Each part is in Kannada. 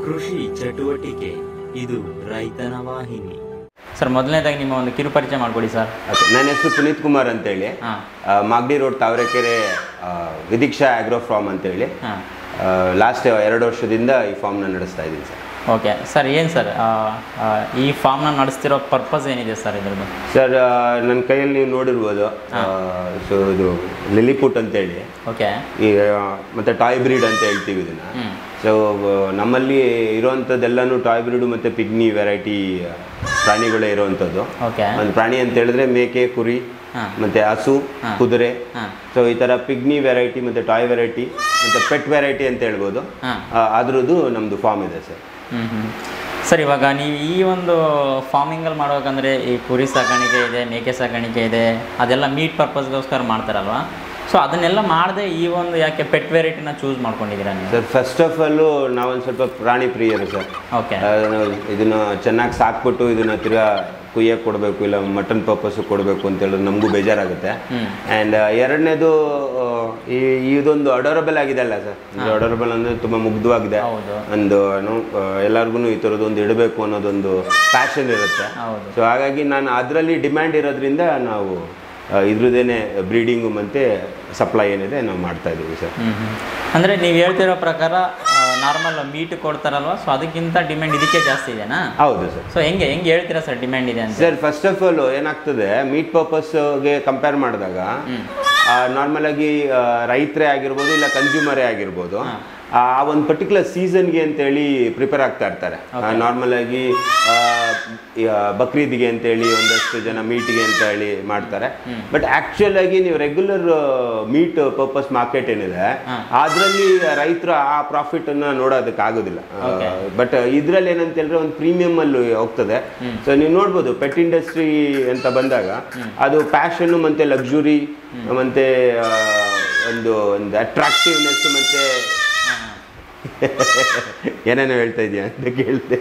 ಕೃಷಿ ಚಟುವಟಿಕೆ ಇದು ರೈತನ ವಾಹಿನಿ. ಸರ್, ಮೊದಲನೇದಾಗಿ ನಿಮ್ಮ ಒಂದು ಕಿರು ಪರಿಚಯ ಮಾಡಿಕೊಡಿ ಸರ್. ನನ್ನ ಹೆಸರು ಪುನೀತ್ ಕುಮಾರ್ ಅಂತೇಳಿ, Magadi road Tavarekere Videeksha agro farm ಅಂತೇಳಿ ಲಾಸ್ಟ್ 2 ವರ್ಷದಿಂದ ಈ ಫಾರ್ಮ್ನ ನಡೆಸ್ತಾ ಇದ್ದೀನಿ ಸರ್. ಓಕೆ ಸರ್, ಏನು ಸರ್ ಈ ಫಾರ್ಮ್ನ ನಡೆಸ್ತಿರೋ ಪರ್ಪಸ್ ಏನಿದೆ ಸರ್ ಇದ್ರದ್ದು? ಸರ್, ನನ್ನ ಕೈಯಲ್ಲಿ ನೀವು ನೋಡಿರ್ಬೋದು, ಸೊ ಇದು ಲಿಲಿಪುಟ್ ಅಂತೇಳಿ, ಓಕೆ, ಈ ಮತ್ತು ಟಾಯ್ ಬ್ರೀಡ್ ಅಂತ ಹೇಳ್ತೀವಿ ಇದನ್ನು. ಸೊ ನಮ್ಮಲ್ಲಿ ಇರೋವಂಥದ್ದೆಲ್ಲನೂ ಟಾಯ್ ಬ್ರೀಡು ಮತ್ತು ಪಿಗ್ನಿ ವೆರೈಟಿ ಪ್ರಾಣಿಗಳೇ ಇರುವಂಥದ್ದು. ಒಂದು ಪ್ರಾಣಿ ಅಂತ ಹೇಳಿದ್ರೆ ಮೇಕೆ, ಕುರಿ, ಮತ್ತು ಹಸು, ಕುದುರೆ. ಸೊ ಈ ಥರ ಪಿಗ್ನಿ ವೆರೈಟಿ ಮತ್ತು ಟಾಯ್ ವೆರೈಟಿ ಮತ್ತು ಪೆಟ್ ವೆರೈಟಿ ಅಂತ ಹೇಳ್ಬೋದು. ಅದ್ರದ್ದು ನಮ್ಮದು ಫಾರ್ಮ್ ಇದೆ ಸರ್. ಸರ್, ಇವಾಗ ನೀವು ಈ ಒಂದು ಫಾರ್ಮಿಂಗಲ್ಲಿ ಮಾಡ್ಬೇಕಂದ್ರೆ ಈ ಕುರಿ ಸಾಕಾಣಿಕೆ ಇದೆ, ಮೇಕೆ ಸಾಕಾಣಿಕೆ ಇದೆ, ಅದೆಲ್ಲ ಮೀಟ್ ಪರ್ಪಸ್ಗೋಸ್ಕರ ಮಾಡ್ತಾರಲ್ವ? ಸೊ ಅದನ್ನೆಲ್ಲ ಮಾಡದೆ ಈ ಒಂದು ಯಾಕೆ ಪೆಟ್ ವೆರೈಟಿನ ಚೂಸ್ ಮಾಡ್ಕೊಂಡಿದ್ದೀರಾ ನೀವು? ಸರ್, ಫಸ್ಟ್ ಆಫ್ ಆಲು ನಾವೊಂದು ಸ್ವಲ್ಪ ಪ್ರಾಣಿ ಪ್ರಿಯರು ಸರ್. ಓಕೆ, ಇದನ್ನು ಚೆನ್ನಾಗಿ ಸಾಕ್ಬಿಟ್ಟು ಇದನ್ನು ತಿರ್ಗಾ ಕುಯ್ಯಕ್ಕೆ ಕೊಡಬೇಕು, ಇಲ್ಲ ಮಟನ್ ಪರ್ಪಸ್ಸು ಕೊಡಬೇಕು ಅಂತ ಹೇಳಿದ್ರೆ ನಮಗೂ ಬೇಜಾರಾಗುತ್ತೆ. ಆ್ಯಂಡ್ ಎರಡನೇದು, ಇದೊಂದು ಅಡೋರಬಲ್ ಆಗಿದೆ ಅಲ್ಲ ಸರ್. ಅಡೋರಬಲ್ ಅಂದರೆ ತುಂಬ ಮುಗ್ಧವಾಗಿದೆ. ಒಂದು ಎಲ್ಲರಿಗೂ ಈ ಥರದ್ದೊಂದು ಇಡಬೇಕು ಅನ್ನೋದೊಂದು ಪ್ಯಾಷನ್ ಇರುತ್ತೆ. ಸೊ ಹಾಗಾಗಿ ನಾನು ಅದರಲ್ಲಿ ಡಿಮ್ಯಾಂಡ್ ಇರೋದ್ರಿಂದ ನಾವು ಇದ್ರದ್ದೇನೆ ಬ್ರೀಡಿಂಗು ಮತ್ತು ಸಪ್ಲೈ ಏನಿದೆ ನಾವು ಮಾಡ್ತಾ ಇದ್ದೀವಿ ಸರ್. ಅಂದರೆ ನೀವು ಹೇಳ್ತಿರೋ ಪ್ರಕಾರ ನಾರ್ಮಲ್ ಮೀಟ್ ಕೊಡ್ತಾರಲ್ವ, ಸೊ ಅದಕ್ಕಿಂತ ಡಿಮ್ಯಾಂಡ್ ಇದಕ್ಕೆ ಜಾಸ್ತಿ ಇದೆನಾ? ಹೌದು ಸರ್. ಸೊ ಹೆಂಗೆ ಹೇಳ್ತೀರಾ ಸರ್ ಡಿಮ್ಯಾಂಡ್ ಇದೆ ಅಂತ? ಸರ್, ಫಸ್ಟ್ ಆಫ್ ಆಲ್ ಏನಾಗ್ತದೆ, ಮೀಟ್ ಪರ್ಪಸ್ಗೆ ಕಂಪೇರ್ ಮಾಡಿದಾಗ ನಾರ್ಮಲ್ ಆಗಿ ರೈತರೇ ಆಗಿರ್ಬೋದು ಇಲ್ಲ ಕನ್ಸ್ಯೂಮರೇ ಆಗಿರ್ಬೋದು, ಆ ಒಂದು ಪರ್ಟಿಕ್ಯುಲರ್ ಸೀಸನ್ಗೆ ಅಂತೇಳಿ ಪ್ರಿಪೇರ್ ಆಗ್ತಾ ಇರ್ತಾರೆ. ನಾರ್ಮಲ್ ಆಗಿ ಬಕ್ರೀದ್ಗೆ ಅಂತೇಳಿ ಒಂದಷ್ಟು ಜನ ಮೀಟ್ಗೆ ಅಂತ ಹೇಳಿ ಮಾಡ್ತಾರೆ. ಬಟ್ ಆಕ್ಚುಲ್ ಆಗಿ ನೀವು ರೆಗ್ಯುಲರ್ ಮೀಟ್ ಪರ್ಪಸ್ ಮಾರ್ಕೆಟ್ ಏನಿದೆ ಅದರಲ್ಲಿ ರೈತರು ಆ ಪ್ರಾಫಿಟ್ ಅನ್ನ ನೋಡೋದಕ್ಕೆ ಆಗೋದಿಲ್ಲ. ಬಟ್ ಇದ್ರಲ್ಲಿ ಏನಂತ ಹೇಳಿದ್ರೆ ಒಂದು ಪ್ರೀಮಿಯಂ ಅಲ್ಲಿ ಹೋಗ್ತದೆ. ಸೊ ನೀವು ನೋಡ್ಬೋದು, ಪೆಟ್ ಇಂಡಸ್ಟ್ರಿ ಅಂತ ಬಂದಾಗ ಅದು ಪ್ಯಾಷನ್ ಮತ್ತೆ ಲಕ್ಸುರಿ ಮತ್ತೆ ಒಂದು ಅಟ್ರಾಕ್ಟಿವ್ನೆಸ್ ಮತ್ತೆ ಏನೇನೋ ಹೇಳ್ತಾ ಇದೆಯಾ ಅಂತ ಕೇಳ್ತೆ.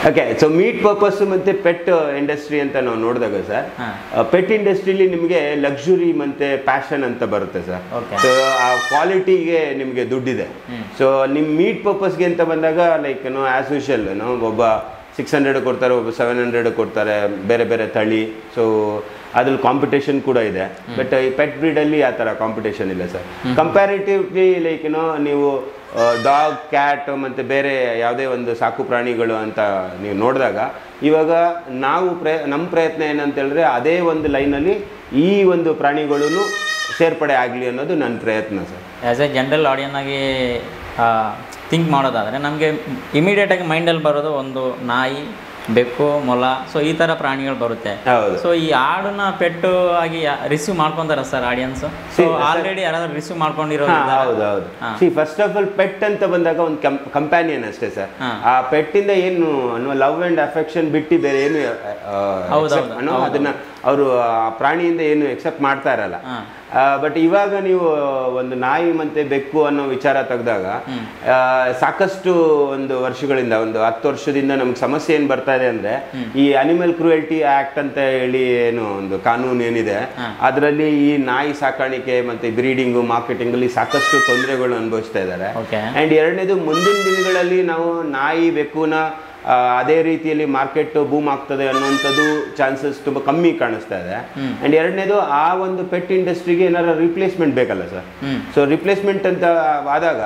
ಓಕೆ, ಸೊ ಮೀಟ್ ಪರ್ಪಸ್ ಮತ್ತು ಪೆಟ್ ಇಂಡಸ್ಟ್ರಿ ಅಂತ ನಾವು ನೋಡಿದಾಗ ಸರ್, ಪೆಟ್ ಇಂಡಸ್ಟ್ರಿಲಿ ನಿಮಗೆ ಲಕ್ಸುರಿ ಮತ್ತು ಪ್ಯಾಷನ್ ಅಂತ ಬರುತ್ತೆ ಸರ್. ಸೊ ಆ ಕ್ವಾಲಿಟಿಗೆ ನಿಮಗೆ ದುಡ್ಡಿದೆ. ಸೊ ನಿಮ್ಮ ಮೀಟ್ ಪರ್ಪಸ್ಗೆ ಅಂತ ಬಂದಾಗ ಲೈಕ್ ಆ್ಯಸ್ ಯೂಶುವಲ್ ಒಬ್ಬ 600 ಕೊಡ್ತಾರೆ, ಒಬ್ಬ 700 ಕೊಡ್ತಾರೆ, ಬೇರೆ ಬೇರೆ ತಳಿ. ಸೊ ಅದ್ರಲ್ಲಿ ಕಾಂಪಿಟೇಷನ್ ಕೂಡ ಇದೆ. ಬಟ್ ಈ ಪೆಟ್ ಬ್ರೀಡಲ್ಲಿ ಆ ಥರ ಕಾಂಪಿಟೇಷನ್ ಇಲ್ಲ ಸರ್. ಕಂಪ್ಯಾರಿಟಿವ್ಲಿ ಲೈಕ್ ನೀವು ಡಾಗ್, ಕ್ಯಾಟ್ ಮತ್ತು ಬೇರೆ ಯಾವುದೇ ಒಂದು ಸಾಕು ಪ್ರಾಣಿಗಳು ಅಂತ ನೀವು ನೋಡಿದಾಗ ಇವಾಗ ನಾವು ನಮ್ಮ ಪ್ರಯತ್ನ ಏನಂತ ಹೇಳಿದ್ರೆ ಅದೇ ಒಂದು ಲೈನಲ್ಲಿ ಈ ಒಂದು ಪ್ರಾಣಿಗಳೂ ಸೇರ್ಪಡೆ ಆಗಲಿ ಅನ್ನೋದು ನನ್ನ ಪ್ರಯತ್ನ ಸರ್. ಆ್ಯಸ್ ಎ ಜನರಲ್ ಆಡಿಯನ್ ಆಗಿ ಥಿಂಕ್ ಮಾಡೋದಾದರೆ ನಮಗೆ ಇಮಿಡಿಯೇಟಾಗಿ ಮೈಂಡಲ್ಲಿ ಬರೋದು ಒಂದು ನಾಯಿ, ಬೆಕ್ಕು, ಮೊಲ, ಸೊ ಈ ಥರ ಪ್ರಾಣಿಗಳು ಬರುತ್ತೆ. ಸೊ ಈ ಆಡನ್ನ ಪೆಟ್ಟು ಆಗಿ ರಿಸೀವ್ ಮಾಡ್ಕೊಂತಾರ ಸರ್ ಆಡಿಯನ್ಸ್? ಸೊ ಆಲ್ರೆಡಿ ಯಾರಾದ್ರೂ ರಿಸೀವ್ ಮಾಡ್ಕೊಂಡಿರೋದು? ಹೌದು. ಫಸ್ಟ್ ಆಫ್ ಆಲ್ ಪೆಟ್ ಅಂತ ಬಂದಾಗ ಒಂದು ಕಂಪ್ಯಾನಿಯನ್ ಅಷ್ಟೇ ಸರ್. ಆ ಪೆಟ್ಟಿಂದ ಏನು ಲವ್ ಅಂಡ್ ಅಫೆಕ್ಷನ್ ಬಿಟ್ಟು ಬೇರೆ ಏನು ಅದನ್ನ ಅವರು ಪ್ರಾಣಿಯಿಂದ ಏನು ಎಕ್ಸೆಪ್ಟ್ ಮಾಡ್ತಾ ಇರಲ್ಲ. ಬಟ್ ಇವಾಗ ನೀವು ಒಂದು ನಾಯಿ ಮತ್ತೆ ಬೆಕ್ಕು ಅನ್ನೋ ವಿಚಾರ ತೆಗೆದಾಗ ಸಾಕಷ್ಟು ಒಂದು ವರ್ಷಗಳಿಂದ, ಒಂದು 10 ವರ್ಷದಿಂದ ನಮ್ಗೆ ಸಮಸ್ಯೆ ಏನು ಬರ್ತಾ ಇದೆ ಅಂದ್ರೆ, ಈ ಅನಿಮಲ್ ಕ್ರೂಯಲ್ಟಿ ಆಕ್ಟ್ ಅಂತ ಹೇಳಿ ಏನು ಒಂದು ಕಾನೂನು ಏನಿದೆ ಅದರಲ್ಲಿ ಈ ನಾಯಿ ಸಾಕಾಣಿಕೆ ಮತ್ತೆ ಬ್ರೀಡಿಂಗು, ಮಾರ್ಕೆಟಿಂಗ್ ಅಲ್ಲಿ ಸಾಕಷ್ಟು ತೊಂದರೆಗಳು ಅನುಭವಿಸ್ತಾ ಇದ್ದಾರೆ. ಅಂಡ್ ಎರಡನೇದು, ಮುಂದಿನ ದಿನಗಳಲ್ಲಿ ನಾವು ನಾಯಿ, ಬೆಕ್ಕುನ ಅದೇ ರೀತಿಯಲ್ಲಿ ಮಾರ್ಕೆಟ್ ಬೂಮ್ ಆಗ್ತದೆ ಅನ್ನುವಂಥದ್ದು ಚಾನ್ಸಸ್ ತುಂಬ ಕಮ್ಮಿ ಕಾಣಿಸ್ತಾ ಇದೆ. ಅಂಡ್ ಎರಡನೇದು, ಆ ಒಂದು ಪೆಟ್ ಇಂಡಸ್ಟ್ರಿಗೆ ಏನಾರ ರಿಪ್ಲೇಸ್ಮೆಂಟ್ ಬೇಕಲ್ಲ ಸರ್. ಸೊ ರಿಪ್ಲೇಸ್ಮೆಂಟ್ ಅಂತ ಆದಾಗ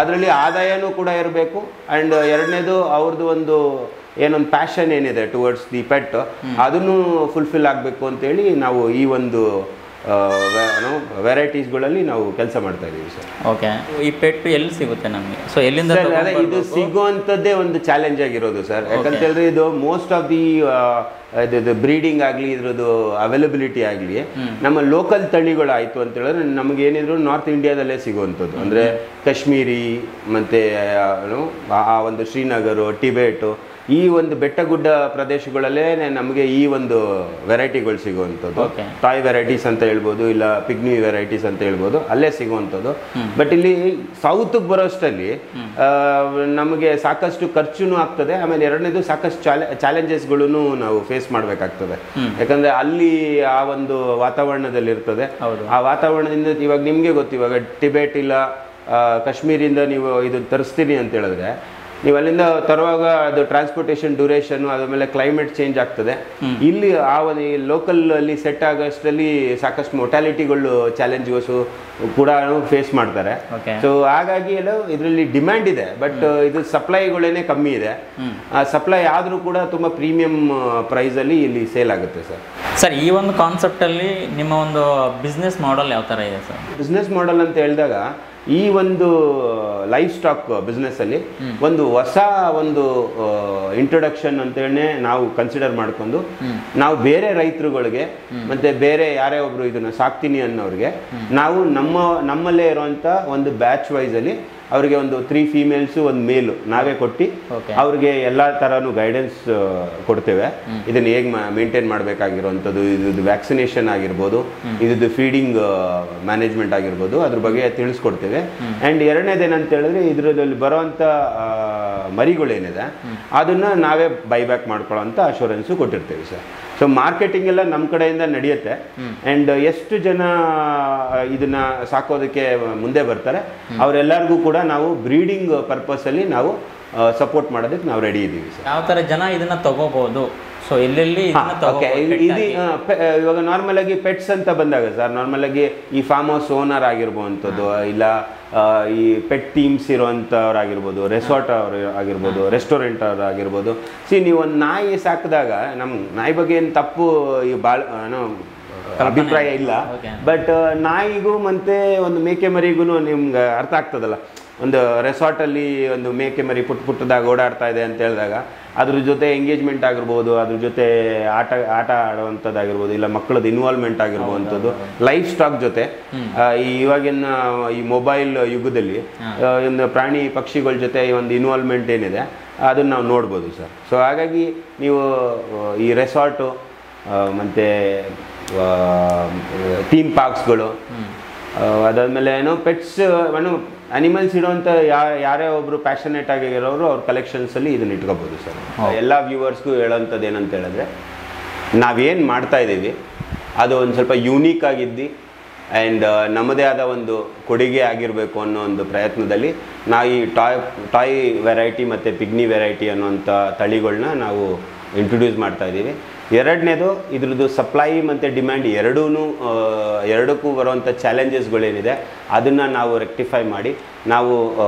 ಅದರಲ್ಲಿ ಆದಾಯನೂ ಕೂಡ ಇರಬೇಕು. ಅಂಡ್ ಎರಡನೇದು, ಅವ್ರದ್ದು ಒಂದು ಏನೊಂದು ಪ್ಯಾಷನ್ ಏನಿದೆ ಟುವರ್ಡ್ಸ್ ದಿ ಪೆಟ್ ಅದನ್ನು ಫುಲ್ಫಿಲ್ ಆಗಬೇಕು ಅಂತೇಳಿ ನಾವು ಈ ಒಂದು ವೆರೈಟೀಸ್ಗಳಲ್ಲಿ ನಾವು ಕೆಲಸ ಮಾಡ್ತಾ ಇದ್ದೀವಿ ಸರ್. ಓಕೆ, ಈ ಪೆಟ್ ಎಲ್ಲಿ ಸಿಗುತ್ತೆ ನಮಗೆ? ಸೊ ಎಲ್ಲಿಂದ ಇದು ಸಿಗುವಂಥದ್ದೇ ಒಂದು ಚಾಲೆಂಜ್ ಆಗಿರೋದು ಸರ್. ಯಾಕಂತ ಹೇಳಿದ್ರೆ ಇದು ಮೋಸ್ಟ್ ಆಫ್ ದಿ ಇದು ಬ್ರೀಡಿಂಗ್ ಆಗಲಿ, ಇದ್ರದ್ದು ಅವೈಲಬಿಲಿಟಿ ಆಗಲಿ ನಮ್ಮ ಲೋಕಲ್ ತಳಿಗಳು ಆಯಿತು ಅಂತ ಹೇಳಿದ್ರೆ ನಮಗೆ ಏನಿದ್ರು ನಾರ್ತ್ ಇಂಡಿಯಾದಲ್ಲೇ ಸಿಗುವಂಥದ್ದು. ಅಂದರೆ ಕಾಶ್ಮೀರಿ ಮತ್ತು ಆ ಒಂದು ಶ್ರೀನಗರು, ಟಿಬೇಟು, ಈ ಒಂದು ಬೆಟ್ಟಗುಡ್ಡ ಪ್ರದೇಶಗಳಲ್ಲೇ ನಮಗೆ ಈ ಒಂದು ವೆರೈಟಿಗಳು ಸಿಗುವಂಥದ್ದು. ಟಾಯ್ ವೆರೈಟೀಸ್ ಅಂತ ಹೇಳ್ಬೋದು, ಇಲ್ಲ ಪಿಗ್ನಿ ವೆರೈಟೀಸ್ ಅಂತ ಹೇಳ್ಬೋದು, ಅಲ್ಲೇ ಸಿಗುವಂಥದ್ದು. ಬಟ್ ಇಲ್ಲಿ ಸೌತ್ಗೆ ಬರೋಷ್ಟರಲ್ಲಿ ನಮಗೆ ಸಾಕಷ್ಟು ಖರ್ಚುನೂ ಆಗ್ತದೆ. ಆಮೇಲೆ ಎರಡನೇದು, ಸಾಕಷ್ಟು ಚಾಲೆಂಜಸ್ಗಳು ನಾವು ಫೇಸ್ ಮಾಡಬೇಕಾಗ್ತದೆ. ಯಾಕಂದ್ರೆ ಅಲ್ಲಿ ಆ ಒಂದು ವಾತಾವರಣದಲ್ಲಿ ಇರ್ತದೆ. ಆ ವಾತಾವರಣದಿಂದ ಇವಾಗ ನಿಮಗೆ ಗೊತ್ತು, ಇವಾಗ ಟಿಬೇಟ್ ಇಲ್ಲ ಕಾಶ್ಮೀರಿಂದ ನೀವು ಇದು ತರಿಸ್ತೀನಿ ಅಂತ ಹೇಳಿದ್ರೆ, ನೀವು ಅಲ್ಲಿಂದ ತರುವಾಗ ಅದು ಟ್ರಾನ್ಸ್ಪೋರ್ಟೇಷನ್ ಡ್ಯೂರೇಷನ್, ಆದಮೇಲೆ ಕ್ಲೈಮೇಟ್ ಚೇಂಜ್ ಆಗ್ತದೆ. ಇಲ್ಲಿ ಆ ಒಂದು ಲೋಕಲ್ ಅಲ್ಲಿ ಸೆಟ್ ಆಗೋಷ್ಟರಲ್ಲಿ ಸಾಕಷ್ಟು ಮೊಟಾಲಿಟಿಗಳು ಚಾಲೆಂಜಸ್ ಕೂಡ ಫೇಸ್ ಮಾಡ್ತಾರೆ. ಸೊ ಹಾಗಾಗಿ ಎಲ್ಲ ಇದರಲ್ಲಿ ಡಿಮ್ಯಾಂಡ್ ಇದೆ, ಬಟ್ ಇದು ಸಪ್ಲೈಗಳೇನೆ ಕಮ್ಮಿ ಇದೆ. ಸಪ್ಲೈ ಆದರೂ ಕೂಡ ತುಂಬ ಪ್ರೀಮಿಯಂ ಪ್ರೈಸಲ್ಲಿ ಇಲ್ಲಿ ಸೇಲ್ ಆಗುತ್ತೆ ಸರ್. ಸರ್, ಈ ಒಂದು ಕಾನ್ಸೆಪ್ಟಲ್ಲಿ ನಿಮ್ಮ ಒಂದು ಬಿಸ್ನೆಸ್ ಮಾಡೆಲ್ ಯಾವ ಥರ ಇದೆ ಸರ್? ಬಿಸ್ನೆಸ್ ಮಾಡೆಲ್ ಅಂತ ಹೇಳಿದಾಗ, ಈ ಒಂದು ಲೈಫ್ ಸ್ಟಾಕ್ ಬಿಸ್ನೆಸ್ಸಲ್ಲಿ ಒಂದು ಹೊಸ ಒಂದು ಇಂಟ್ರೊಡಕ್ಷನ್ ಅಂತೇಳಿ ನಾವು ಕನ್ಸಿಡರ್ ಮಾಡ್ಕೊಂಡು, ನಾವು ಬೇರೆ ರೈತರುಗಳಿಗೆ ಮತ್ತೆ ಬೇರೆ ಯಾರೇ ಒಬ್ರು ಇದನ್ನ ಸಾಕ್ತೀನಿ ಅನ್ನೋರಿಗೆ ನಾವು ನಮ್ಮಲ್ಲೇ ಇರುವಂತ ಒಂದು ಬ್ಯಾಚ್ ವೈಸಲ್ಲಿ ಅವರಿಗೆ ಒಂದು 3 ಫೀಮೇಲ್ಸು 1 ಮೇಲು ನಾವೇ ಕೊಟ್ಟು ಅವ್ರಿಗೆ ಎಲ್ಲ ಥರನೂ ಗೈಡೆನ್ಸ್ ಕೊಡ್ತೇವೆ. ಇದನ್ನು ಹೇಗೆ ಮೇಂಟೈನ್ ಮಾಡಬೇಕಾಗಿರುವಂಥದ್ದು, ಇದು ವ್ಯಾಕ್ಸಿನೇಷನ್ ಆಗಿರ್ಬೋದು, ಇದು ಫೀಡಿಂಗ್ ಮ್ಯಾನೇಜ್ಮೆಂಟ್ ಆಗಿರ್ಬೋದು, ಅದ್ರ ಬಗ್ಗೆ ತಿಳಿಸ್ಕೊಡ್ತೇವೆ. ಆ್ಯಂಡ್ ಎರಡನೇದೇನಂತ ಹೇಳಿದ್ರೆ, ಇದರಲ್ಲಿ ಬರೋವಂಥ ಮರಿಗಳೇನಿದೆ ಅದನ್ನು ನಾವೇ buyback ಮಾಡ್ಕೊಳ್ಳೋಂಥ assurance ಕೊಟ್ಟಿರ್ತೇವೆ sir. So marketing ಎಲ್ಲ ನಮ್ಮ ಕಡೆಯಿಂದ ನಡೆಯುತ್ತೆ. ಆ್ಯಂಡ್ ಎಷ್ಟು ಜನ ಇದನ್ನ ಸಾಕೋದಕ್ಕೆ ಮುಂದೆ ಬರ್ತಾರೆ ಅವರೆಲ್ಲರಿಗೂ ಕೂಡ ನಾವು ಬ್ರೀಡಿಂಗ್ ಪರ್ಪಸಲ್ಲಿ ನಾವು ಸಪೋರ್ಟ್ ಮಾಡೋದಕ್ಕೆ ನಾವು ರೆಡಿ ಇದ್ದೀವಿ ಸರ್. ಯಾವ ಥರ ಜನ ಇದನ್ನ ತಗೋಬಹುದು? ಸೊ ಎಲ್ಲೆಲ್ಲಿ ಇವಾಗ ನಾರ್ಮಲ್ ಆಗಿ ಪೆಟ್ಸ್ ಅಂತ ಬಂದಾಗ ಸರ್, ನಾರ್ಮಲ್ ಆಗಿ ಈ ಫಾರ್ಮ್ ಹೌಸ್ ಓನರ್ ಆಗಿರ್ಬೋವಂಥದ್ದು, ಇಲ್ಲ ಈ ಪೆಟ್ ಟೀಮ್ಸ್ ಇರೋವಂಥವ್ರಾಗಿರ್ಬೋದು, ರೆಸಾರ್ಟ್ ಅವರು ಆಗಿರ್ಬೋದು, ರೆಸ್ಟೋರೆಂಟ್ ಅವ್ರು ಆಗಿರ್ಬೋದು. ನೀವು ಒಂದು ನಾಯಿ ಸಾಕಿದಾಗ, ನಮ್ಮ ನಾಯಿ ಬಗ್ಗೆ ಏನು ತಪ್ಪು ಈ ಭಾಳ ಅಭಿಪ್ರಾಯ ಇಲ್ಲ, ಬಟ್ ನಾಯಿಗೂ ಮತ್ತೆ ಒಂದು ಮೇಕೆ ಮರಿಗೂ ನಿಮ್ಗೆ ಅರ್ಥ ಆಗ್ತದಲ್ಲ. ಒಂದು ರೆಸಾರ್ಟಲ್ಲಿ ಒಂದು ಮೇಕೆ ಮರಿ ಪುಟ್ಟದಾಗ ಓಡಾಡ್ತಾ ಇದೆ ಅಂತ ಹೇಳಿದಾಗ ಅದ್ರ ಜೊತೆ ಎಂಗೇಜ್ಮೆಂಟ್ ಆಗಿರ್ಬೋದು, ಅದ್ರ ಜೊತೆ ಆಟ ಆಡುವಂಥದ್ದಾಗಿರ್ಬೋದು, ಇಲ್ಲ ಮಕ್ಕಳದ್ದು ಇನ್ವಾಲ್ವ್ಮೆಂಟ್ ಆಗಿರ್ಬೋವಂಥದ್ದು, ಲೈಫ್ ಸ್ಟಾಕ್ ಜೊತೆ ಇವಾಗಿನ ಈ ಮೊಬೈಲ್ ಯುಗದಲ್ಲಿ ಒಂದು ಪ್ರಾಣಿ ಪಕ್ಷಿಗಳ ಜೊತೆ ಒಂದು ಇನ್ವಾಲ್ವ್ಮೆಂಟ್ ಏನಿದೆ ಅದನ್ನು ನಾವು ನೋಡ್ಬೋದು ಸರ್. ಸೊ ಹಾಗಾಗಿ ನೀವು ಈ ರೆಸಾರ್ಟು ಮತ್ತು ಥೀಮ್ ಪಾರ್ಕ್ಸ್ಗಳು, ಅದಾದಮೇಲೆ ಏನೋ ಪೆಟ್ಸ್ ಅನಿಮಲ್ಸ್ ಇರೋಂಥ ಯಾರೇ ಒಬ್ಬರು ಪ್ಯಾಷನೇಟ್ ಆಗಿರೋರು ಅವ್ರ ಕಲೆಕ್ಷನ್ಸಲ್ಲಿ ಇದನ್ನ ಇಟ್ಕೋಬೋದು ಸರ್. ಎಲ್ಲ ವ್ಯೂವರ್ಸ್ಗೂ ಹೇಳೋಂಥದ್ದು ಏನಂತ ಹೇಳಿದ್ರೆ, ನಾವೇನು ಮಾಡ್ತಾ ಇದ್ದೀವಿ ಅದು ಒಂದು ಸ್ವಲ್ಪ ಯೂನೀಕ್ ಆಗಿದ್ದು ಆ್ಯಂಡ್ ನಮ್ಮದೇ ಆದ ಒಂದು ಕೊಡುಗೆ ಆಗಿರಬೇಕು ಅನ್ನೋ ಒಂದು ಪ್ರಯತ್ನದಲ್ಲಿ ನಾವು ಈ ಟಾಯ್ ವೆರೈಟಿ ಮತ್ತು ಪಿಗ್ನಿ ವೆರೈಟಿ ಅನ್ನೋಂಥ ತಳಿಗಳನ್ನ ನಾವು ಇಂಟ್ರೊಡ್ಯೂಸ್ ಮಾಡ್ತಾ ಇದ್ದೀವಿ. ಎರಡನೇದು, ಇದ್ರದ್ದು ಸಪ್ಲೈ ಮತ್ತು ಡಿಮ್ಯಾಂಡ್ ಎರಡಕ್ಕೂ ಬರುವಂಥ ಚಾಲೆಂಜಸ್ಗಳೇನಿದೆ ಅದನ್ನು ನಾವು ರೆಕ್ಟಿಫೈ ಮಾಡಿ ನಾವು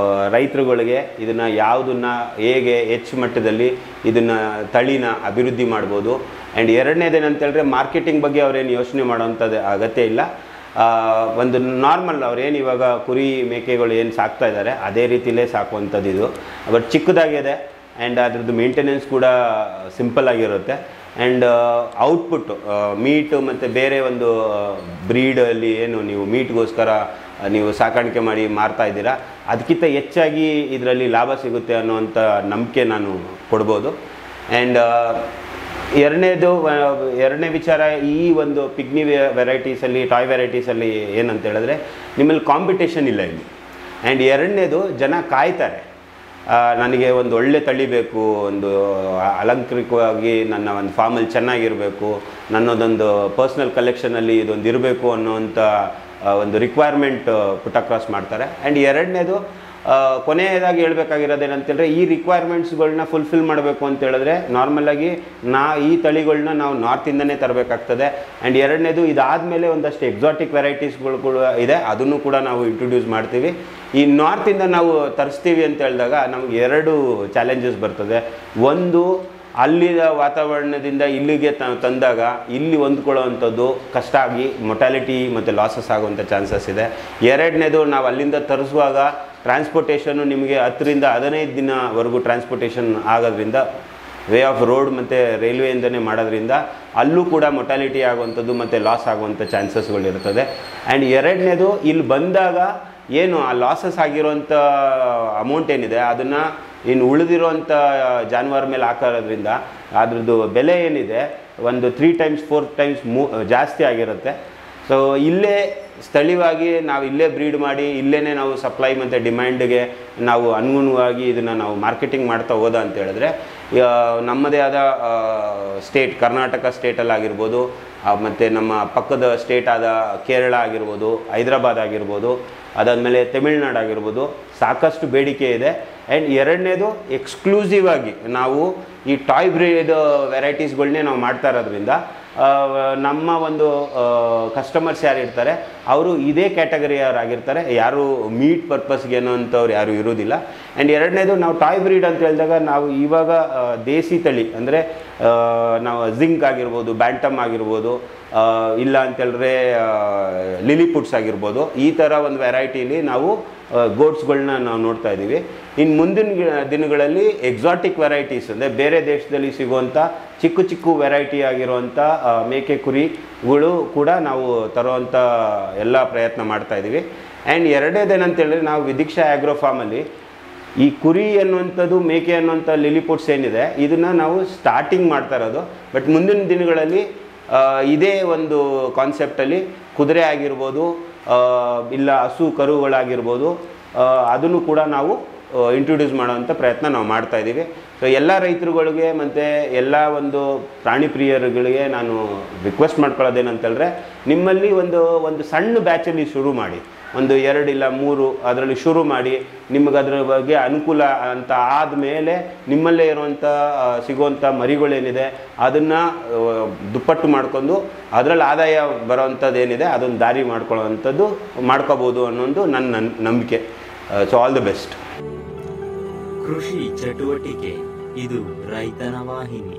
ರೈತರುಗಳಿಗೆ ಇದನ್ನು ಯಾವುದನ್ನು ಹೇಗೆ ಹೆಚ್ಚು ಮಟ್ಟದಲ್ಲಿ ಇದನ್ನು ತಳಿನ ಅಭಿವೃದ್ಧಿ ಮಾಡ್ಬೋದು. ಆ್ಯಂಡ್ ಎರಡನೇದೇನಂತ ಹೇಳಿದ್ರೆ, ಮಾರ್ಕೆಟಿಂಗ್ ಬಗ್ಗೆ ಅವರೇನು ಯೋಚನೆ ಮಾಡೋವಂಥದ್ದು ಅಗತ್ಯ ಇಲ್ಲ. ಒಂದು ನಾರ್ಮಲ್ ಅವ್ರೇನು ಇವಾಗ ಕುರಿ ಮೇಕೆಗಳು ಏನು ಸಾಕ್ತಾ ಇದ್ದಾರೆ ಅದೇ ರೀತಿಯಲ್ಲೇ ಸಾಕುವಂಥದ್ದು ಇದು. ಬಟ್ ಚಿಕ್ಕದಾಗಿದೆ ಆ್ಯಂಡ್ ಅದ್ರದ್ದು ಮೇಂಟೆನೆನ್ಸ್ ಕೂಡ ಸಿಂಪಲ್ ಆಗಿರುತ್ತೆ. ಆ್ಯಂಡ್ ಔಟ್ಪುಟ್ ಮೀಟು ಮತ್ತು ಬೇರೆ ಒಂದು ಬ್ರೀಡಲ್ಲಿ ಏನು ನೀವು ಮೀಟ್ಗೋಸ್ಕರ ನೀವು ಸಾಕಾಣಿಕೆ ಮಾಡಿ ಮಾರ್ತಾ ಇದ್ದೀರಾ ಅದಕ್ಕಿಂತ ಹೆಚ್ಚಾಗಿ ಇದರಲ್ಲಿ ಲಾಭ ಸಿಗುತ್ತೆ ಅನ್ನೋವಂಥ ನಂಬಿಕೆ ನಾನು ಕೊಡ್ಬೋದು. ಆ್ಯಂಡ್ ಎರಡನೇ ವಿಚಾರ, ಈ ಒಂದು ಪಿಗ್ನಿ ವೆರೈಟೀಸಲ್ಲಿ, ಟಾಯ್ ವೆರೈಟೀಸಲ್ಲಿ ಏನಂತ ಹೇಳಿದ್ರೆ ನಿಮ್ಮಲ್ಲಿ ಕಾಂಪಿಟೇಷನ್ ಇಲ್ಲ ಇಲ್ಲಿ. ಆ್ಯಂಡ್ ಎರಡನೇದು, ಜನ ಕಾಯ್ತಾರೆ, ನನಗೆ ಒಂದು ಒಳ್ಳೆ ತಳಿ ಬೇಕು, ಒಂದು ಅಲಂಕರಿಕವಾಗಿ ನನ್ನ ಒಂದು ಫಾರ್ಮಲ್ಲಿ ಚೆನ್ನಾಗಿರಬೇಕು, ನನ್ನದೊಂದು ಪರ್ಸ್ನಲ್ ಕಲೆಕ್ಷನಲ್ಲಿ ಇದೊಂದು ಇರಬೇಕು ಅನ್ನೋವಂಥ ಒಂದು ರಿಕ್ವೈರ್ಮೆಂಟ್ ಪುಟ್ ಅಕ್ರಾಸ್ ಮಾಡ್ತಾರೆ. ಆ್ಯಂಡ್ ಎರಡನೇದು, ಕೊನೆಯದಾಗಿ ಹೇಳ್ಬೇಕಾಗಿರೋದೇನಂತೇಳಿದ್ರೆ, ಈ ರಿಕ್ವೈರ್ಮೆಂಟ್ಸ್ಗಳನ್ನ ಫುಲ್ಫಿಲ್ ಮಾಡಬೇಕು ಅಂತ ಹೇಳಿದ್ರೆ ನಾರ್ಮಲಾಗಿ ಈ ತಳಿಗಳನ್ನ ನಾವು ನಾರ್ತಿಂದನೇ ತರಬೇಕಾಗ್ತದೆ. ಆ್ಯಂಡ್ ಎರಡನೇದು, ಇದಾದಮೇಲೆ ಒಂದಷ್ಟು ಎಕ್ಸಾಟಿಕ್ ವೆರೈಟೀಸ್ಗಳು ಕೂಡ ಇದೆ, ಅದನ್ನು ಕೂಡ ನಾವು ಇಂಟ್ರೊಡ್ಯೂಸ್ ಮಾಡ್ತೀವಿ. ಈ ನಾರ್ತಿಂದ ನಾವು ತರಿಸ್ತೀವಿ ಅಂತ ಹೇಳಿದಾಗ ನಮಗೆ 2 ಚಾಲೆಂಜಸ್ ಬರ್ತದೆ. ಒಂದು, ಅಲ್ಲಿನ ವಾತಾವರಣದಿಂದ ಇಲ್ಲಿಗೆ ತಂದಾಗ ಇಲ್ಲಿ ಹೊಂದ್ಕೊಳ್ಳೋವಂಥದ್ದು ಕಷ್ಟ ಆಗಿ ಮೊಟಾಲಿಟಿ ಮತ್ತು ಲಾಸಸ್ ಆಗುವಂಥ ಚಾನ್ಸಸ್ ಇದೆ. ಎರಡನೇದು, ನಾವು ಅಲ್ಲಿಂದ ತರಿಸುವಾಗ ಟ್ರಾನ್ಸ್ಪೋರ್ಟೇಷನ್ನು ನಿಮಗೆ 10 ರಿಂದ 15 ದಿನವರೆಗೂ ಟ್ರಾನ್ಸ್ಪೋರ್ಟೇಷನ್ ಆಗೋದ್ರಿಂದ, ವೇ ಆಫ್ ರೋಡ್ ಮತ್ತು ರೈಲ್ವೆಯಿಂದನೇ ಮಾಡೋದ್ರಿಂದ ಅಲ್ಲೂ ಕೂಡ ಮೊಟಾಲಿಟಿ ಆಗುವಂಥದ್ದು ಮತ್ತು ಲಾಸ್ ಆಗುವಂಥ ಚಾನ್ಸಸ್ಗಳಿರ್ತದೆ. ಆ್ಯಂಡ್ ಎರಡನೇದು, ಇಲ್ಲಿ ಬಂದಾಗ ಏನು ಆ ಲಾಸಸ್ ಆಗಿರೋಂಥ ಅಮೌಂಟ್ ಏನಿದೆ ಅದನ್ನು ಇನ್ನು ಉಳಿದಿರೋಂಥ ಜಾನುವಾರು ಮೇಲೆ ಹಾಕೋದ್ರಿಂದ ಅದ್ರದ್ದು ಬೆಲೆ ಏನಿದೆ ಒಂದು 3 times 4 times ಜಾಸ್ತಿ ಆಗಿರುತ್ತೆ. ಸೊ ಇಲ್ಲೇ ಸ್ಥಳೀಯವಾಗಿ ನಾವು ಇಲ್ಲೇ ಬ್ರೀಡ್ ಮಾಡಿ ಇಲ್ಲೇ ನಾವು ಸಪ್ಲೈ ಮತ್ತು ಡಿಮ್ಯಾಂಡ್ಗೆ ನಾವು ಅನುಗುಣವಾಗಿ ಇದನ್ನು ನಾವು ಮಾರ್ಕೆಟಿಂಗ್ ಮಾಡ್ತಾ ಹೋದ ಅಂತ ಹೇಳಿದ್ರೆ ನಮ್ಮದೇ ಆದ ಸ್ಟೇಟ್ ಕರ್ನಾಟಕ ಸ್ಟೇಟಲ್ಲಾಗಿರ್ಬೋದು, ಮತ್ತು ನಮ್ಮ ಪಕ್ಕದ ಸ್ಟೇಟ್ ಆದ ಕೇರಳ ಆಗಿರ್ಬೋದು, ಹೈದರಾಬಾದ್ ಆಗಿರ್ಬೋದು, ಅದಾದಮೇಲೆ ತಮಿಳ್ನಾಡು ಆಗಿರ್ಬೋದು, ಸಾಕಷ್ಟು ಬೇಡಿಕೆ ಇದೆ. ಆ್ಯಂಡ್ ಎರಡನೇದು ಎಕ್ಸ್ಕ್ಲೂಸಿವ್ ಆಗಿ ನಾವು ಈ ಟಾಯ್ ಬ್ರೀಡ್ ವೆರೈಟೀಸ್ಗಳನ್ನೇ ನಾವು ಮಾಡ್ತಾ ಇರೋದ್ರಿಂದ ನಮ್ಮ ಒಂದು ಕಸ್ಟಮರ್ಸ್ ಯಾರು ಇರ್ತಾರೆ ಅವರು ಇದೇ ಕ್ಯಾಟಗರಿಯವರಾಗಿರ್ತಾರೆ, ಯಾರು ಮೀಟ್ ಪರ್ಪಸ್ಗೆ ಅನ್ನೋಂಥವ್ರು ಯಾರು ಇರೋದಿಲ್ಲ. ಆ್ಯಂಡ್ ಎರಡನೇದು ನಾವು ಟಾಯ್ ಬ್ರೀಡ್ ಅಂತ ಹೇಳಿದಾಗ ನಾವು ಇವಾಗ ದೇಸಿ ತಳಿ ಅಂದರೆ ನಾವು ಜಿಂಕ್ ಆಗಿರ್ಬೋದು, ಬ್ಯಾಂಟಮ್ ಆಗಿರ್ಬೋದು, ಇಲ್ಲ ಅಂತೇಳಿದ್ರೆ ಲಿಲಿಪುಟ್ಸ್ ಆಗಿರ್ಬೋದು, ಈ ಥರ ಒಂದು ವೆರೈಟಿಲಿ ನಾವು ಗೋಟ್ಸ್ಗಳನ್ನ ನಾವು ನೋಡ್ತಾ ಇದ್ದೀವಿ. ಇನ್ನು ಮುಂದಿನ ದಿನಗಳಲ್ಲಿ ಎಕ್ಸಾಟಿಕ್ ವೆರೈಟೀಸ್ ಅಂದರೆ ಬೇರೆ ದೇಶದಲ್ಲಿ ಸಿಗುವಂಥ ಚಿಕ್ಕ ಚಿಕ್ಕ ವೆರೈಟಿ ಆಗಿರುವಂಥ ಮೇಕೆ ಕುರಿಗಳು ಕೂಡ ನಾವು ತರುವಂಥ ಎಲ್ಲ ಪ್ರಯತ್ನ ಮಾಡ್ತಾ ಇದ್ದೀವಿ. ಆ್ಯಂಡ್ ಎರಡನೇದೇನಂತೇಳಿದ್ರೆ ನಾವು ವಿದಿಕ್ಷಾ ಆಗ್ರೋ ಫಾರ್ಮಲ್ಲಿ ಈ ಕುರಿ ಅನ್ನುವಂಥದ್ದು, ಮೇಕೆ ಅನ್ನುವಂಥ ಲಿಲಿಪುಟ್ಸ್ ಏನಿದೆ ಇದನ್ನು ನಾವು ಸ್ಟಾರ್ಟಿಂಗ್ ಮಾಡ್ತಾ ಇರೋದು. ಬಟ್ ಮುಂದಿನ ದಿನಗಳಲ್ಲಿ ಇದೇ ಒಂದು ಕಾನ್ಸೆಪ್ಟಲ್ಲಿ ಕುದುರೆ ಆಗಿರ್ಬೋದು, ಇಲ್ಲ ಹಸು ಕರುಗಳಾಗಿರ್ಬೋದು, ಅದನ್ನು ಕೂಡ ನಾವು ಇಂಟ್ರೊಡ್ಯೂಸ್ ಮಾಡೋವಂಥ ಪ್ರಯತ್ನ ನಾವು ಮಾಡ್ತಾ ಇದ್ದೀವಿ. ಸೊ ಎಲ್ಲ ರೈತರುಗಳಿಗೆ ಮತ್ತು ಎಲ್ಲ ಒಂದು ಪ್ರಾಣಿ ಪ್ರಿಯರುಗಳಿಗೆ ನಾನು ರಿಕ್ವೆಸ್ಟ್ ಮಾಡ್ಕೊಳ್ಳೋದೇನಂತೇಳಿದ್ರೆ, ನಿಮ್ಮಲ್ಲಿ ಒಂದು ಸಣ್ಣ ಬ್ಯಾಚಲ್ಲಿ ಶುರು ಮಾಡಿ, ಒಂದು 2 ಇಲ್ಲ 3 ಅದರಲ್ಲಿ ಶುರು ಮಾಡಿ, ನಿಮಗೆ ಅದರ ಬಗ್ಗೆ ಅನುಕೂಲ ಅಂತ ಆದಮೇಲೆ ನಿಮ್ಮಲ್ಲೇ ಇರುವಂಥ ಸಿಗುವಂಥ ಮರಿಗಳೇನಿದೆ ಅದನ್ನು ದುಪ್ಪಟ್ಟು ಮಾಡ್ಕೊಂಡು ಅದರಲ್ಲಿ ಆದಾಯ ಬರೋವಂಥದ್ದು ಏನಿದೆ ಅದನ್ನು ದಾರಿ ಮಾಡ್ಕೊಳ್ಳೋವಂಥದ್ದು ಮಾಡ್ಕೋಬೋದು ಅನ್ನೋದು ನನ್ನ ನಂಬಿಕೆ. So all the best. ಕೃಷಿ ಚಟುವಟಿಕೆ ಇದು ರೈತನ ವಾಹಿನಿ.